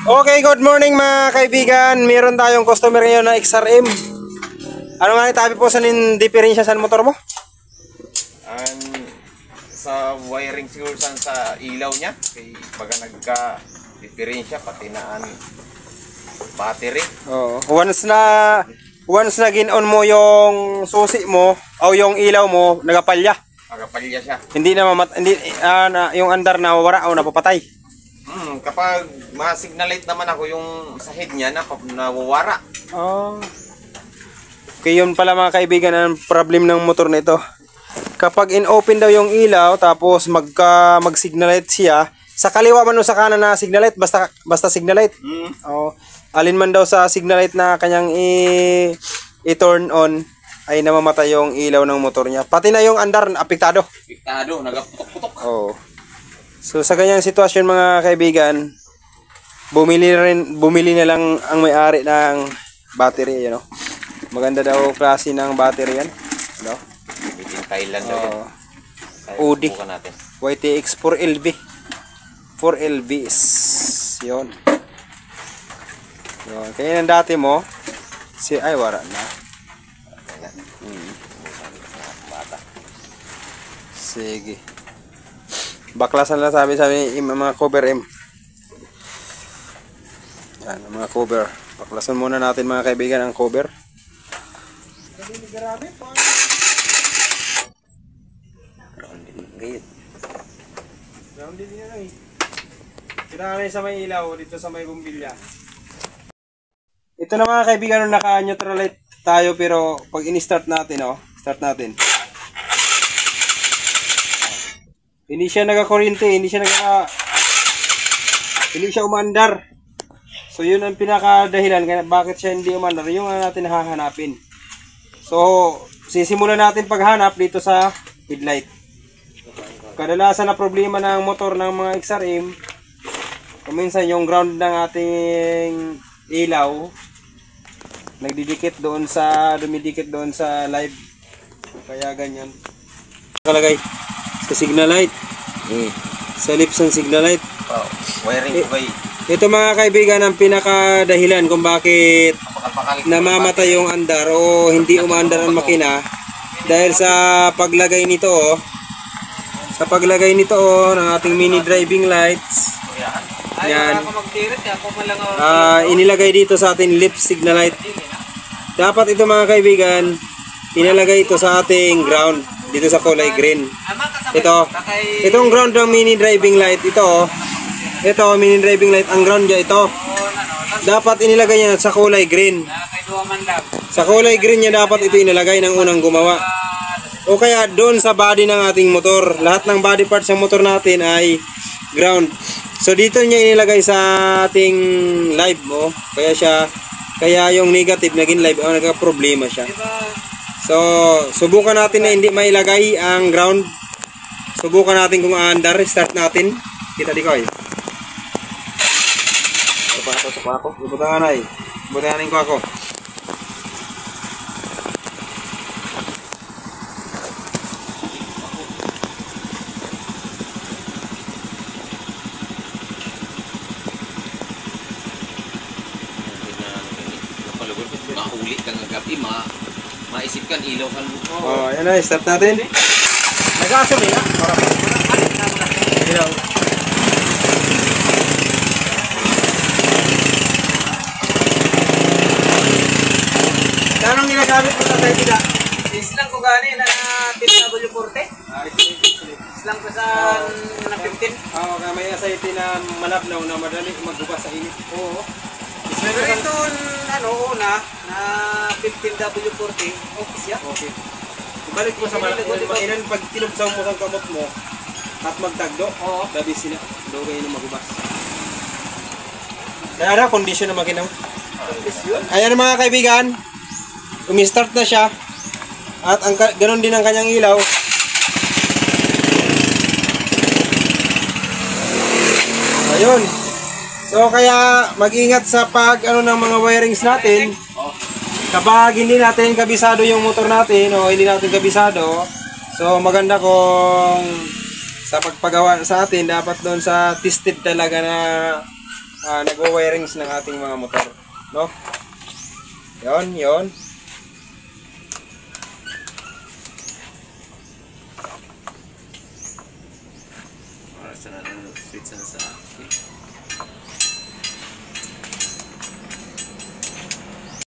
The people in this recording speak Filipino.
Okay, good morning mga kaibigan. Meron tayong customer ngayon na XRM. Ano nga itabi po sa diferensya sa motor mo? Sa wiring siguro sa ilaw niya. Kaya baga nagka-diferensya pati na battery. Oo. Once na gin-on mo yung susi mo o yung ilaw mo, nagapalya. Nagapalya siya. Hindi yung andar na wala o napapatay. Kapag ma-signalate naman ako yung sa head niya nawawara. Oh. Okay, yun pala mga kaibigan ang problem ng motor na ito. Kapag in-open daw yung ilaw tapos mag-signal light siya, sa kaliwa man o sa kanan na signal light, basta signal light. Oh, alin man daw sa signal light na kanyang i-turn on ay namamatay yung ilaw ng motor niya. Pati na yung andar apektado. Apektado, nagaputok-putok. Oh. So sa ganyang sitwasyon mga kaibigan, bumili na lang ang may-ari ng battery, you know. Maganda daw klase ng battery yan, no? Bitin Thailand daw yan. Udi natin. YTX 4LV 4LV is yun. Yun. Kaya yung dati mo ay wala na. Sige, baklasan lang sabi mga cover M. Yan, mga cover. Baklasan muna natin mga kaibigan ang cover. Grounded niya lang eh. Kailangan sa may ilaw dito sa may bumbilya. Ito na mga kaibigan, naka-neutral light tayo pero pag in-start natin, start natin. Hindi siya nagka-kuryente, hindi siya umandar. So yun ang pinaka-dahilan kaya bakit siya hindi umandar, yung natin hahanapin. So sisimulan natin paghanap dito sa headlight. Kadalasan na problema ng motor ng mga XRM, minsan yung ground ng ating ilaw dumidikit doon sa live, kaya ganyan nakalagay sa signal light, sa lips ng signal light. Wiring Ito mga kaibigan ang pinakadahilan kung bakit namamatay yung andar o hindi umaandar ang makina, dahil sa paglagay nito ng ating mini driving lights. Yan. Inilagay dito sa ating lip signal light. Dapat ito mga kaibigan, inilagay ito sa ating ground dito sa kulay green. Itong ground ng mini driving light ito mini driving light, ang ground niya ito. Dapat inilagay niya sa kulay green. Sa kulay green niya dapat ito inilagay ng unang gumawa. O kaya doon sa body ng ating motor. Lahat ng body parts ng motor natin ay ground. So dito niya inilagay sa ating live mo. Kaya yung negative naging live, nagka-problema siya. So subukan natin na hindi mailagay ang ground. Subukan natin kung aandar. Start natin. Kita di ko ay. Sa ako. Ibutangan ay. Ibutanganin ko ako. Mahuli ka ng gabi, maisip kan ilaw kan mo. Yan na, start natin. Nag-aasuli na. Ilaw. Anong ginagamit mo sa tayo tila? Islang ko gani na PW40. Islang ko sa na 15. Kaya may aceite na malabnaw na madali magbukas sa init. Oo. Pero ito una na 15W40. Okay siya. Okay. Ibalik mo sa mainan pag tinubsaw mo sa kamot mo at magtagdo. Labi sila. Dugay na magubas. Kaya condition na makinaw. Ayan mga kaibigan. Umi-start na siya. At ganoon din ang kanyang ilaw. Ayun. So kaya mag-ingat sa ng mga wirings natin. Kapag hindi natin kabisado yung motor natin o hindi natin kabisado, so maganda kung sa pagpagawa sa atin, dapat doon sa tested talaga na nagwo-wirings ng ating mga motor, no? Yon. Switch na sa